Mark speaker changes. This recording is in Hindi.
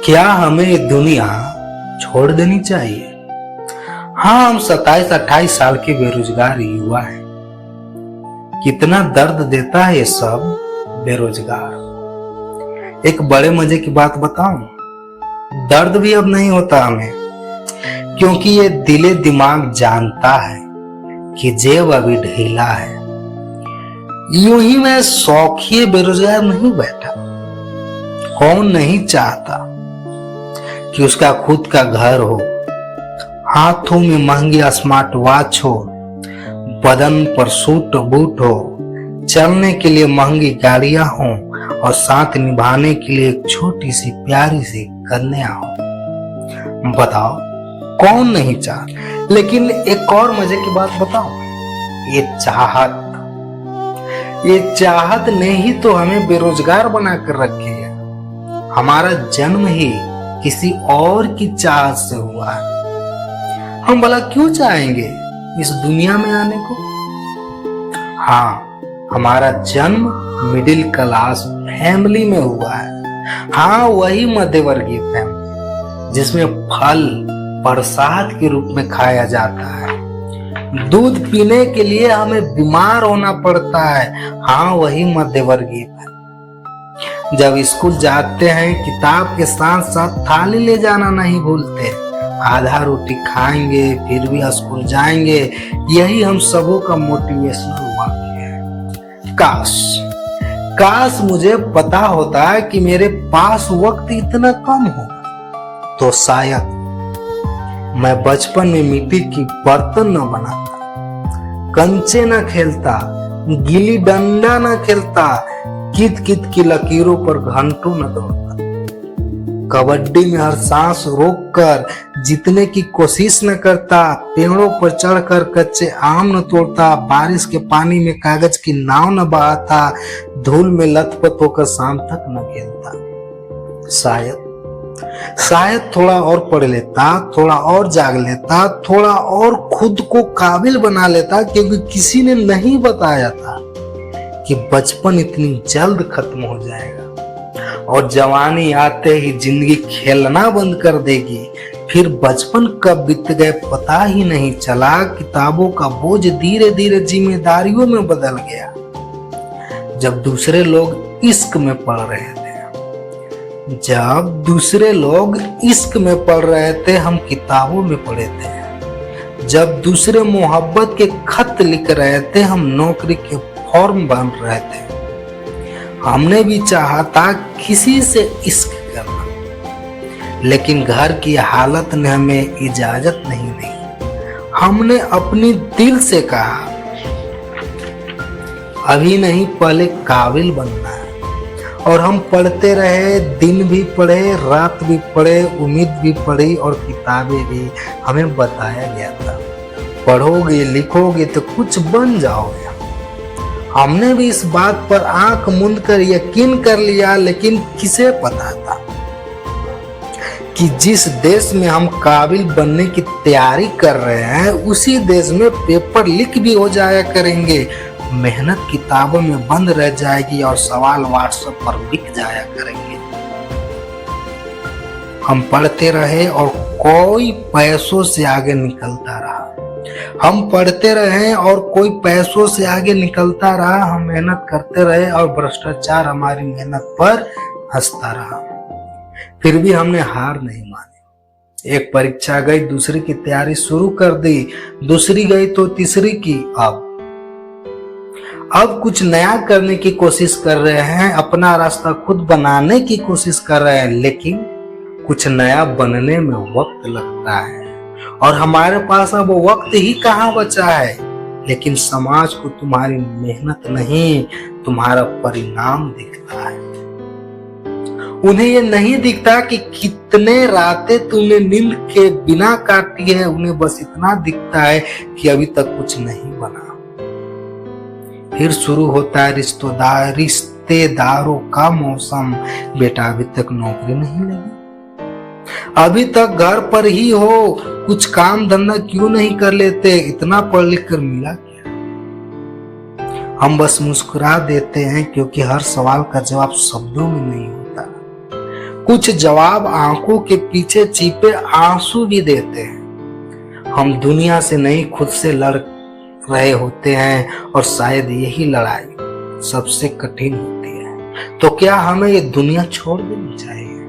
Speaker 1: क्या हमें ये दुनिया छोड़ देनी चाहिए? हाँ, हम 27-28 साल के बेरोजगार युवा हैं। कितना दर्द देता है ये सब बेरोजगार। एक बड़े मजे की बात बताऊं, दर्द भी अब नहीं होता हमें, क्योंकि ये दिले दिमाग जानता है कि जेब अभी ढीला है। यूं ही मैं शौकिए बेरोजगार नहीं बैठा। कौन नहीं चाहता कि उसका खुद का घर हो, हाथों में महंगी स्मार्ट वॉच हो, बदन पर सूट बूट हो, चलने के लिए महंगी गाड़ियां हो और साथ निभाने के लिए एक छोटी सी प्यारी सी कन्या हो। बताओ कौन नहीं चाहता? लेकिन एक और मजे की बात बताओ, ये चाहत ने ही तो हमें बेरोजगार बनाकर रखे है। हमारा जन्म ही किसी और की चाहत से हुआ है। हम भला क्यों चाहेंगे इस दुनिया में आने को? हाँ, हमारा जन्म मिडिल क्लास फैमिली में हुआ है। हाँ, वही मध्यवर्गीय फैमिली जिसमें फल प्रसाद के रूप में खाया जाता है। दूध पीने के लिए हमें बीमार होना पड़ता है। हाँ, वही मध्यवर्गीय फैमिली। जब स्कूल जाते हैं किताब के साथ साथ थाली ले जाना नहीं भूलते। आधा रोटी खाएंगे फिर भी स्कूल जाएंगे। यही हम सबों का मोटिवेशनल वाक्य है। काश मुझे पता होता कि मेरे पास वक्त इतना कम हो तो शायद मैं बचपन में मिट्टी की बर्तन न बनाता, कंचे न खेलता, गिल्ली डंडा न खेलता, कित कित की लकीरों पर घंटों न दौड़ता, कबड्डी में हर सांस रोककर जीतने की कोशिश न करता, पेड़ों पर चढ़कर कच्चे आम न तोड़ता, बारिश के पानी में कागज की नाव न बहाता, धूल में लथपथ होकर शाम तक न खेलता। शायद थोड़ा और पढ़ लेता, थोड़ा और जाग लेता, थोड़ा और खुद को काबिल बना लेता, क्योंकि किसी ने नहीं बताया था कि बचपन इतनी जल्द खत्म हो जाएगा और जवानी आते ही जिंदगी खेलना बंद कर देगी। फिर बचपन कब बीत गए पता ही नहीं चला। किताबों का बोझ धीरे धीरे जिम्मेदारियों में बदल गया। जब दूसरे लोग इश्क में पढ़ रहे थे हम किताबों में पढ़े थे। जब दूसरे मोहब्बत के खत लिख रहे थे हम नौकरी के फॉर्म भर रहे थे। हमने भी चाहा था किसी से इश्क करना, लेकिन घर की हालत ने हमें इजाजत नहीं दी। हमने अपनी दिल से कहा अभी नहीं, पहले काबिल बनना है। और हम पढ़ते रहे, दिन भी पढ़े, रात भी पढ़े, उम्मीद भी पढ़ी और किताबें भी। हमें बताया गया था पढ़ोगे लिखोगे तो कुछ बन जाओगे। हमने भी इस बात पर आंख मूंद कर यकीन कर लिया, लेकिन किसे पता था कि जिस देश में हम काबिल बनने की तैयारी कर रहे हैं उसी देश में पेपर लीक भी हो जाया करेंगे, मेहनत किताबों में बंद रह जाएगी और सवाल व्हाट्सएप पर बिक जाया करेंगे। हम पढ़ते रहे और कोई पैसों से आगे निकलता रहा। हम पढ़ते रहे और कोई पैसों से आगे निकलता रहा। हम मेहनत करते रहे और भ्रष्टाचार हमारी मेहनत पर हंसता रहा। फिर भी हमने हार नहीं मानी। एक परीक्षा गई, दूसरी की तैयारी शुरू कर दी, दूसरी गई तो तीसरी की। अब कुछ नया करने की कोशिश कर रहे हैं, अपना रास्ता खुद बनाने की कोशिश कर रहे हैं, लेकिन कुछ नया बनने में वक्त लगता है और हमारे पास अब वक्त ही कहाँ बचा है। लेकिन समाज को तुम्हारी मेहनत नहीं, तुम्हारा परिणाम दिखता है। उन्हें ये नहीं दिखता कि कितने रातें तुमने नींद के बिना काटी है। उन्हें बस इतना दिखता है कि अभी तक कुछ नहीं बना। फिर शुरू होता है रिश्तेदारों का मौसम। बेटा अभी तक नौकरी नहीं लगी, अभी तक घर पर ही हो, कुछ काम धंधा क्यों नहीं कर लेते, इतना पढ़ लिख कर मिला क्या? हम बस मुस्कुरा देते हैं, क्योंकि हर सवाल का जवाब शब्दों में नहीं होता, कुछ जवाब आंखों के पीछे छिपे आंसू भी देते हैं। हम दुनिया से नहीं खुद से लड़ रहे होते हैं और शायद यही लड़ाई सबसे कठिन होती है। तो क्या हमें ये दुनिया छोड़ देनी चाहिए?